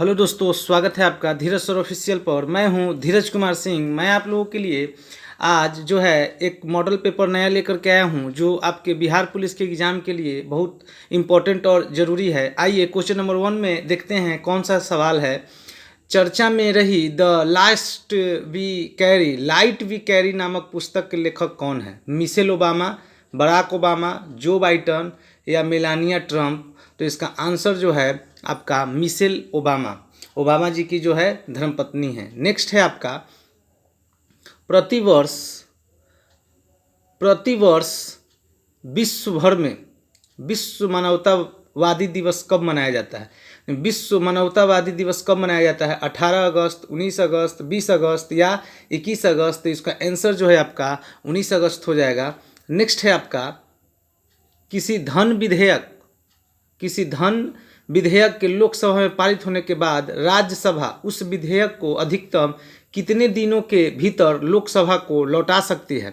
Hello दोस्तों, स्वागत है आपका धीरज सर ऑफिशियल पर। मैं हूं धीरज कुमार सिंह। मैं आप लोगों के लिए आज जो है एक मॉडल पेपर नया लेकर के आया हूं जो आपके बिहार पुलिस के एग्ज़ाम के लिए बहुत इम्पोर्टेंट और ज़रूरी है। आइए क्वेश्चन नंबर 1 में देखते हैं कौन सा सवाल है। चर्चा में रही द लाइट वी कैरी नामक पुस्तक के लेखक कौन है? मिशेल ओबामा, बराक ओबामा, जो बाइडन या मेलानिया ट्रंप? तो इसका आंसर जो है आपका मिशेल ओबामा, ओबामा जी की जो है धर्मपत्नी है। नेक्स्ट है आपका प्रतिवर्ष प्रतिवर्ष विश्व भर में विश्व मानवतावादी दिवस कब मनाया जाता है? विश्व मानवतावादी दिवस कब मनाया जाता है? 18 अगस्त, 19 अगस्त, 20 अगस्त या 21 अगस्त? तो इसका आंसर जो है आपका 19 अगस्त हो जाएगा। नेक्स्ट है आपका किसी धन विधेयक के लोकसभा में पारित होने के बाद राज्यसभा उस विधेयक को अधिकतम कितने दिनों के भीतर लोकसभा को लौटा सकती है?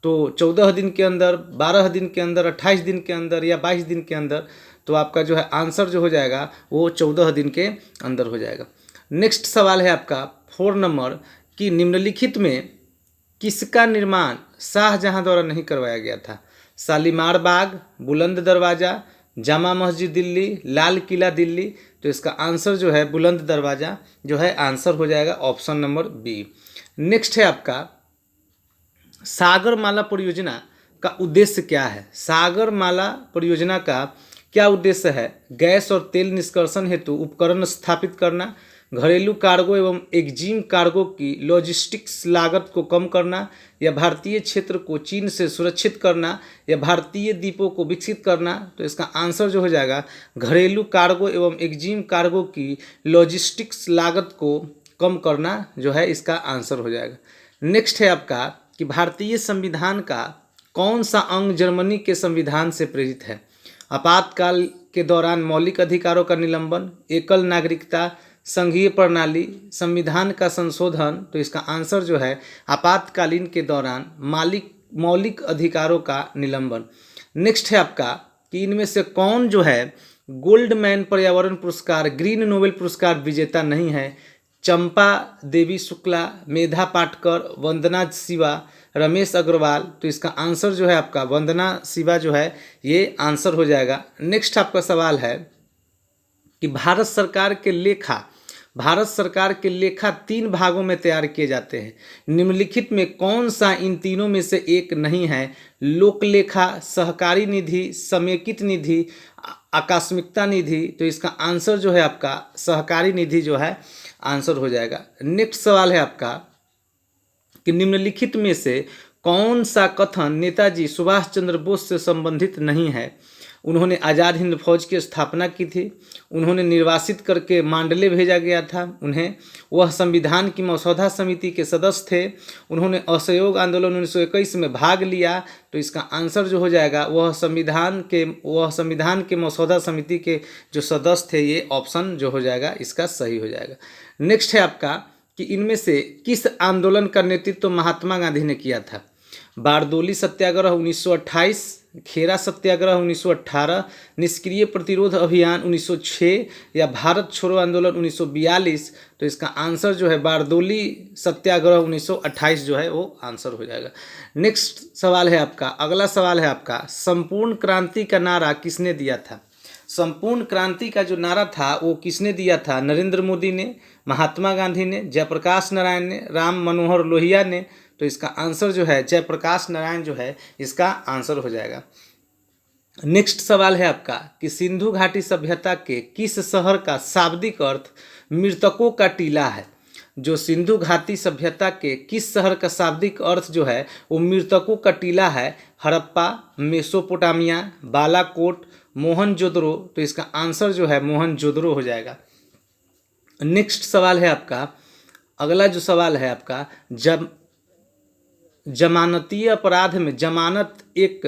तो 14 दिन के अंदर, 12 दिन के अंदर, 28 दिन के अंदर या 22 दिन के अंदर? तो आपका जो है आंसर जो हो जाएगा वो 14 दिन के अंदर हो जाएगा। नेक्स्ट सवाल है आपका 4 नंबर कि निम्नलिखित में किसका निर्माण शाहजहां द्वारा नहीं करवाया गया था? शालीमार बाग, बुलंद दरवाज़ा, जामा मस्जिद दिल्ली, लाल किला दिल्ली? तो इसका आंसर जो है बुलंद दरवाज़ा जो है आंसर हो जाएगा ऑप्शन नंबर बी। नेक्स्ट है आपका सागरमाला परियोजना का उद्देश्य क्या है? सागरमाला परियोजना का क्या उद्देश्य है? गैस और तेल निष्कर्षण हेतु उपकरण स्थापित करना, घरेलू कार्गो एवं एक्जिम कार्गो की लॉजिस्टिक्स लागत को कम करना, या भारतीय क्षेत्र को चीन से सुरक्षित करना, या भारतीय द्वीपों को विकसित करना? तो इसका आंसर जो हो जाएगा घरेलू कार्गो एवं एक्जिम कार्गो की लॉजिस्टिक्स लागत को कम करना जो है इसका आंसर हो जाएगा। नेक्स्ट है आपका कि भारतीय संविधान का कौन सा अंग जर्मनी के संविधान से प्रेरित है? आपातकाल के दौरान मौलिक अधिकारों का निलंबन, एकल नागरिकता, संघीय प्रणाली, संविधान का संशोधन? तो इसका आंसर जो है आपातकालीन के दौरान मौलिक अधिकारों का निलंबन। नेक्स्ट है आपका कि इनमें से कौन जो है गोल्डमैन पर्यावरण पुरस्कार ग्रीन नोबेल पुरस्कार विजेता नहीं है? चंपा देवी शुक्ला, मेधा पाटकर, वंदना शिवा, रमेश अग्रवाल? तो इसका आंसर जो है आपका वंदना शिवा जो है ये आंसर हो जाएगा। नेक्स्ट आपका सवाल है कि भारत सरकार के लेखा 3 भागों में तैयार किए जाते हैं। निम्नलिखित में कौन सा इन तीनों में से एक नहीं है? लोक लेखा, सहकारी निधि, समेकित निधि, आकस्मिकता निधि? तो इसका आंसर जो है आपका सहकारी निधि जो है आंसर हो जाएगा। नेक्स्ट सवाल है आपका कि निम्नलिखित में से कौन सा कथन नेताजी सुभाष चंद्र बोस से संबंधित नहीं है? उन्होंने आज़ाद हिंद फौज की स्थापना की थी, उन्होंने निर्वासित करके मांडले भेजा गया था, वह संविधान की मसौदा समिति के सदस्य थे, उन्होंने असहयोग आंदोलन 1921 में भाग लिया? तो इसका आंसर जो हो जाएगा वह संविधान के मसौदा समिति के जो सदस्य थे, ये ऑप्शन जो हो जाएगा इसका सही हो जाएगा। नेक्स्ट है आपका कि इनमें से किस आंदोलन का नेतृत्व महात्मा गांधी ने किया था? बारदोली सत्याग्रह 1928, खेरा सत्याग्रह 1918, निष्क्रिय प्रतिरोध अभियान 1906 या भारत छोड़ो आंदोलन 1942? तो इसका आंसर जो है बारदोली सत्याग्रह 1928 जो है वो आंसर हो जाएगा। नेक्स्ट सवाल है आपका, अगला सवाल है आपका संपूर्ण क्रांति का नारा किसने दिया था? संपूर्ण क्रांति का जो नारा था वो किसने दिया था? नरेंद्र मोदी ने, महात्मा गांधी ने, जयप्रकाश नारायण ने, राम मनोहर लोहिया ने? तो इसका आंसर जो है जयप्रकाश नारायण जो है इसका आंसर हो जाएगा। नेक्स्ट सवाल है आपका कि सिंधु घाटी सभ्यता के किस शहर का शाब्दिक अर्थ मृतकों का टीला है? जो सिंधु घाटी सभ्यता के किस शहर का शाब्दिक अर्थ जो है वो मृतकों का टीला है? हड़प्पा, मेसोपोटामिया, बालाकोट, मोहनजोदड़ो? तो इसका आंसर जो है मोहनजोदड़ो हो जाएगा। नेक्स्ट सवाल है आपका, अगला जो सवाल है आपका जमानतीय अपराध में जमानत एक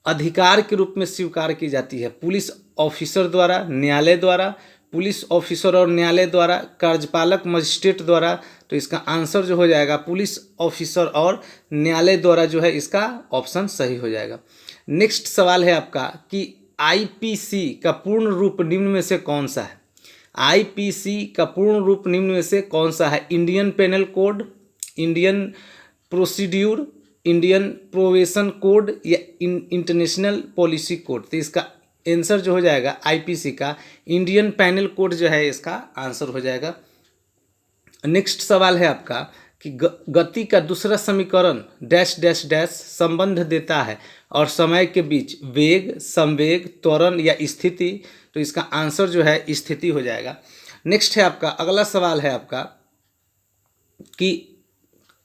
अधिकार के रूप में स्वीकार की जाती है पुलिस ऑफिसर द्वारा, न्यायालय द्वारा, पुलिस ऑफिसर और न्यायालय द्वारा, कार्यपालक मजिस्ट्रेट द्वारा? तो इसका आंसर जो हो जाएगा पुलिस ऑफिसर और न्यायालय द्वारा जो है इसका ऑप्शन सही हो जाएगा। नेक्स्ट सवाल है आपका कि आईपीसी का पूर्ण रूप निम्न में से कौन सा है? आईपीसी का पूर्ण रूप निम्न में से कौन सा है? Indian penal code, Indian procedure, Indian probation code या इंटरनेशनल पॉलिसी कोड? तो इसका आंसर जो हो जाएगा आईपीसी का इंडियन पेनल कोड जो है इसका आंसर हो जाएगा। नेक्स्ट सवाल है आपका कि गति का दूसरा समीकरण डैश डैश डैश संबंध देता है और समय के बीच वेग, संवेग, त्वरण या स्थिति? तो इसका आंसर जो है स्थिति हो जाएगा। नेक्स्ट है आपका अगला सवाल है आपका कि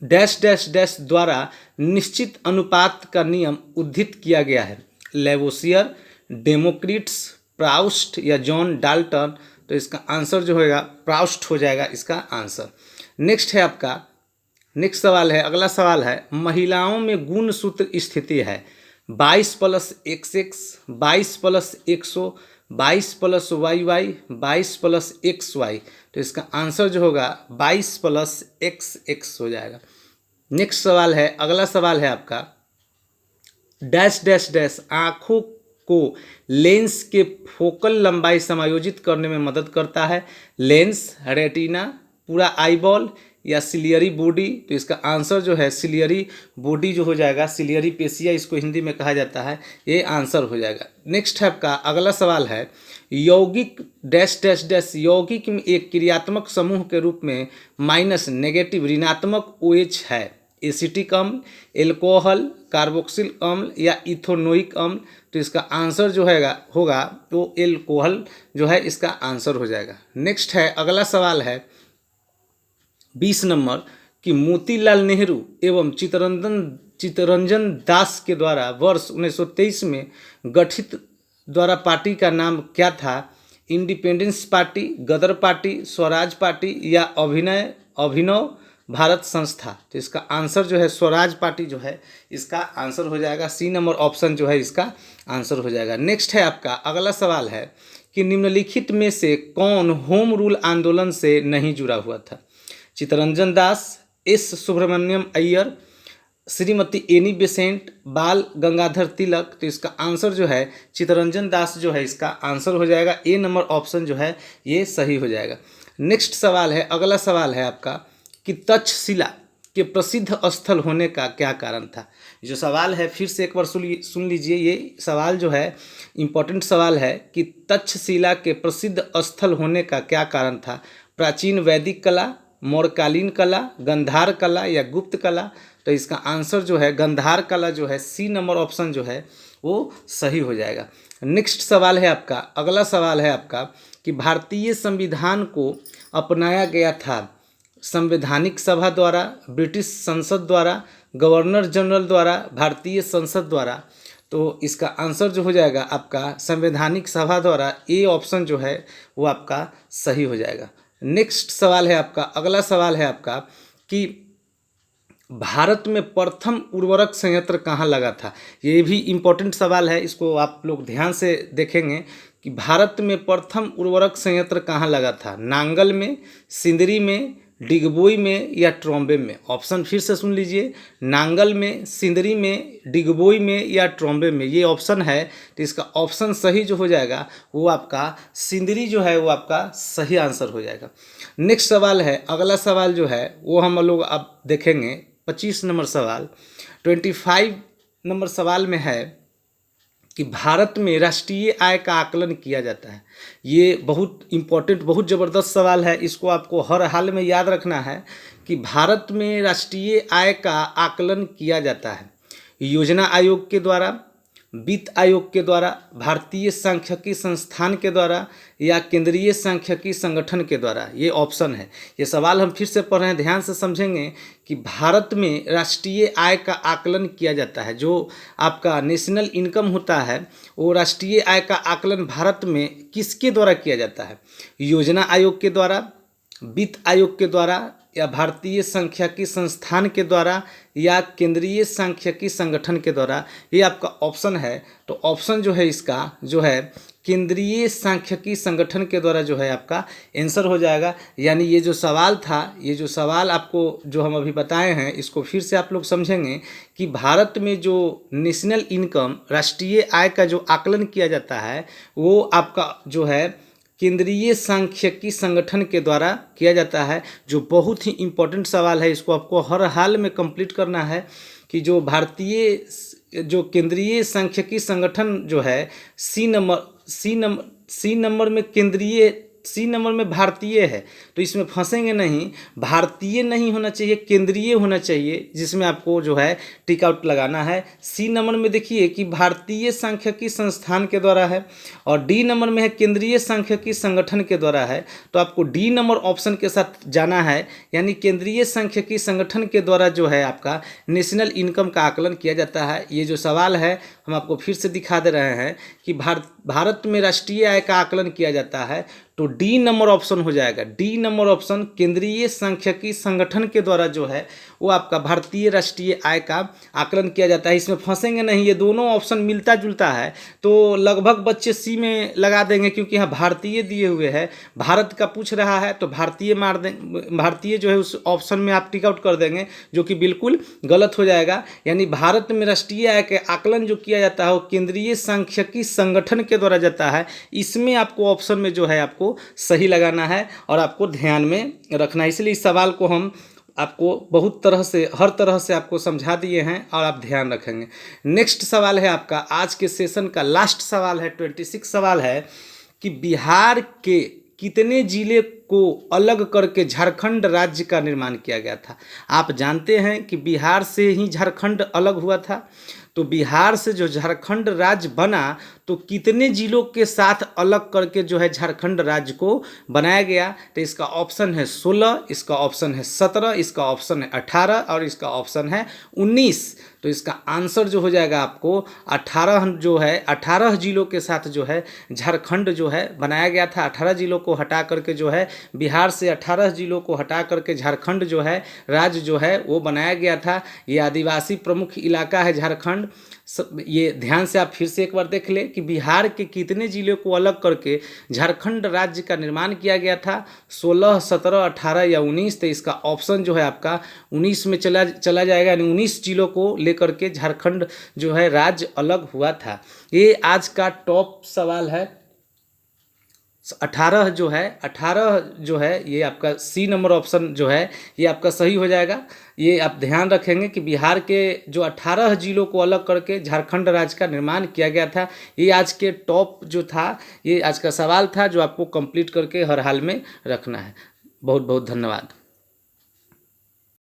डैश डैश डैश द्वारा निश्चित अनुपात का नियम उद्धृत किया गया है? लेवोसियर, डेमोक्रिट्स, प्राउस्ट या जॉन डाल्टन? तो इसका आंसर जो होगा प्राउस्ट हो जाएगा इसका आंसर। नेक्स्ट है आपका नेक्स्ट सवाल है अगला सवाल है महिलाओं में गुणसूत्र स्थिति है 22 + XX, 22 + 100, 22 + YY, 22 + XY? तो इसका आंसर जो होगा 22 + XX हो जाएगा। नेक्स्ट सवाल है अगला सवाल है आपका डैश डैश डैश आँखों को लेंस के फोकल लंबाई समायोजित करने में मदद करता है? लेंस, रेटिना, पूरा आईबॉल या सिलियरी बॉडी? तो इसका आंसर जो है सिलियरी बॉडी जो हो जाएगा, सिलियरी पेशिया इसको हिंदी में कहा जाता है, ये आंसर हो जाएगा। नेक्स्ट है आपका अगला सवाल है यौगिक डैश डैश डैश यौगिक में एक क्रियात्मक समूह के रूप में माइनस नेगेटिव ऋणात्मक OH है? एसिटिक अम्ल, एल्कोहल, कार्बोक्सिल अम्ल या इथेनोइक अम्ल? तो इसका आंसर जो होगा वो एल्कोहल जो है इसका आंसर हो जाएगा। नेक्स्ट है अगला सवाल है 20 नंबर कि मोतीलाल नेहरू एवं चित्तरंजन दास के द्वारा वर्ष 1923 में गठित द्वारा पार्टी का नाम क्या था? इंडिपेंडेंस पार्टी, गदर पार्टी, स्वराज पार्टी या अभिनव भारत संस्था? तो इसका आंसर जो है स्वराज पार्टी जो है इसका आंसर हो जाएगा। सी नंबर ऑप्शन जो है इसका आंसर हो जाएगा। नेक्स्ट है आपका अगला सवाल है कि निम्नलिखित में से कौन होम रूल आंदोलन से नहीं जुड़ा हुआ था? Chittaranjan Das, S Subramania Iyer, Shrimati Annie Besant, Bal Gangadhar तिलक? तो इसका आंसर जो है चित्तरंजन दास जो है इसका आंसर हो जाएगा। ए नंबर ऑप्शन जो है ये सही हो जाएगा। नेक्स्ट सवाल है अगला सवाल है आपका कि तक्षशिला के प्रसिद्ध स्थल होने का क्या कारण था? जो सवाल है फिर से एक बार सुन लीजिए, ये सवाल जो है इम्पोर्टेंट सवाल है कि तक्षशिला के प्रसिद्ध स्थल होने का क्या कारण था? प्राचीन वैदिक कला, मौर्यकालीन कला, गंधार कला या गुप्त कला? तो इसका आंसर जो है गंधार कला जो है सी नंबर ऑप्शन जो है वो सही हो जाएगा। नेक्स्ट सवाल है आपका अगला सवाल है आपका कि भारतीय संविधान को अपनाया गया था संवैधानिक सभा द्वारा, ब्रिटिश संसद द्वारा, गवर्नर जनरल द्वारा, भारतीय संसद द्वारा? तो इसका आंसर जो हो जाएगा आपका संवैधानिक सभा द्वारा। ए ऑप्शन जो है वो आपका सही हो जाएगा। नेक्स्ट सवाल है आपका अगला सवाल है आपका कि भारत में प्रथम उर्वरक संयंत्र कहाँ लगा था? ये भी इम्पोर्टेंट सवाल है, इसको आप लोग ध्यान से देखेंगे कि भारत में प्रथम उर्वरक संयंत्र कहाँ लगा था? नांगल में, सिंदरी में, डिगबोई में या ट्रॉम्बे में? ऑप्शन फिर से सुन लीजिए, नांगल में, सिंदरी में, डिगबोई में या ट्रॉम्बे में? ये ऑप्शन है तो इसका ऑप्शन सही जो हो जाएगा वो आपका सिंदरी जो है वो आपका सही आंसर हो जाएगा। नेक्स्ट सवाल है अगला सवाल जो है वो हम लोग अब देखेंगे 25 नंबर सवाल। 25 नंबर सवाल में है कि भारत में राष्ट्रीय आय का आकलन किया जाता है। ये बहुत इम्पोर्टेंट बहुत ज़बरदस्त सवाल है, इसको आपको हर हाल में याद रखना है कि भारत में राष्ट्रीय आय का आकलन किया जाता है योजना आयोग के द्वारा, वित्त आयोग के द्वारा, भारतीय सांख्यिकी संस्थान के द्वारा या केंद्रीय सांख्यिकी संगठन के द्वारा? ये ऑप्शन है। ये सवाल हम फिर से पढ़ रहे हैं, ध्यान से समझेंगे कि भारत में राष्ट्रीय आय का आकलन किया जाता है, जो आपका नेशनल इनकम होता है वो राष्ट्रीय आय का आकलन भारत में किसके द्वारा किया जाता है? योजना आयोग के द्वारा, वित्त आयोग के द्वारा या भारतीय सांख्यिकी संस्थान के द्वारा या केंद्रीय सांख्यिकी संगठन के द्वारा? ये आपका ऑप्शन है। तो ऑप्शन जो है इसका जो है केंद्रीय सांख्यिकी संगठन के द्वारा जो है आपका आंसर हो जाएगा। यानी ये जो सवाल था, ये जो सवाल आपको जो हम अभी बताए हैं इसको फिर से आप लोग समझेंगे कि भारत में जो नेशनल इनकम राष्ट्रीय आय का जो आकलन किया जाता है वो आपका जो है केंद्रीय सांख्यिकी संगठन के द्वारा किया जाता है। जो बहुत ही इम्पोर्टेंट सवाल है, इसको आपको हर हाल में कंप्लीट करना है कि जो केंद्रीय सांख्यिकी संगठन जो है सी नंबर में भारतीय है, तो इसमें फंसेंगे नहीं। भारतीय नहीं होना चाहिए, केंद्रीय होना चाहिए, जिसमें आपको जो है टिक आउट लगाना है। सी नंबर में देखिए कि भारतीय सांख्यिकी संस्थान के द्वारा है, और डी नंबर में है केंद्रीय सांख्यिकी संगठन के द्वारा है, तो आपको डी नंबर ऑप्शन के साथ जाना है। यानी केंद्रीय सांख्यिकी संगठन के द्वारा जो है आपका नेशनल इनकम का आकलन किया जाता है। ये जो सवाल है हम आपको फिर से दिखा दे रहे हैं कि भारत में राष्ट्रीय आय का आकलन किया जाता है, तो डी नंबर ऑप्शन हो जाएगा। डी नंबर ऑप्शन केंद्रीय सांख्यिकी संगठन के द्वारा जो है वो आपका भारतीय राष्ट्रीय आय का आकलन किया जाता है। इसमें फंसेंगे नहीं, ये दोनों ऑप्शन मिलता जुलता है, तो लगभग बच्चे सी में लगा देंगे, क्योंकि यहाँ भारतीय दिए हुए है, भारत का पूछ रहा है, तो भारतीय मार दें, भारतीय जो है उस ऑप्शन में आप टिक आउट कर देंगे, जो कि बिल्कुल गलत हो जाएगा। यानी भारत में राष्ट्रीय आय के आकलन जो किया जाता है वो केंद्रीय सांख्यिकी संगठन के द्वारा जाता है। इसमें आपको ऑप्शन में जो है आपको सही लगाना है और आपको ध्यान में रखना है। इसलिए इस सवाल को हम आपको बहुत तरह से, हर तरह से आपको समझा दिए हैं और आप ध्यान रखेंगे। नेक्स्ट सवाल है आपका आज के सेशन का लास्ट सवाल है, 26 सवाल है कि बिहार के कितने जिले को अलग करके झारखंड राज्य का निर्माण किया गया था। आप जानते हैं कि बिहार से ही झारखंड अलग हुआ था, तो बिहार से जो झारखंड राज्य बना तो कितने जिलों के साथ अलग करके जो है झारखंड राज्य को बनाया गया। तो इसका ऑप्शन है 16, इसका ऑप्शन है 17, इसका ऑप्शन है 18 और इसका ऑप्शन है 19। तो इसका आंसर जो हो जाएगा आपको 18 जो है 18 जिलों के साथ जो है झारखंड जो है बनाया गया था। 18 जिलों को हटा करके जो है बिहार से 18 जिलों को हटा करके झारखंड जो है राज्य जो है वो बनाया गया था। ये आदिवासी प्रमुख इलाका है झारखंड। ये ध्यान से आप फिर से एक बार देख ले कि बिहार के कितने जिलों को अलग करके झारखंड राज्य का निर्माण किया गया था, 16, 17, 18 या 19। तो इसका ऑप्शन जो है आपका 19 में चला जाएगा, यानी 19 जिलों को लेकर के झारखंड जो है राज्य अलग हुआ था। ये आज का टॉप सवाल है। 18 जो है ये आपका सी नंबर ऑप्शन जो है ये आपका सही हो जाएगा। ये आप ध्यान रखेंगे कि बिहार के जो 18 जिलों को अलग करके झारखंड राज्य का निर्माण किया गया था। ये आज के टॉप जो था, ये आज का सवाल था जो आपको कंप्लीट करके हर हाल में रखना है। बहुत बहुत धन्यवाद।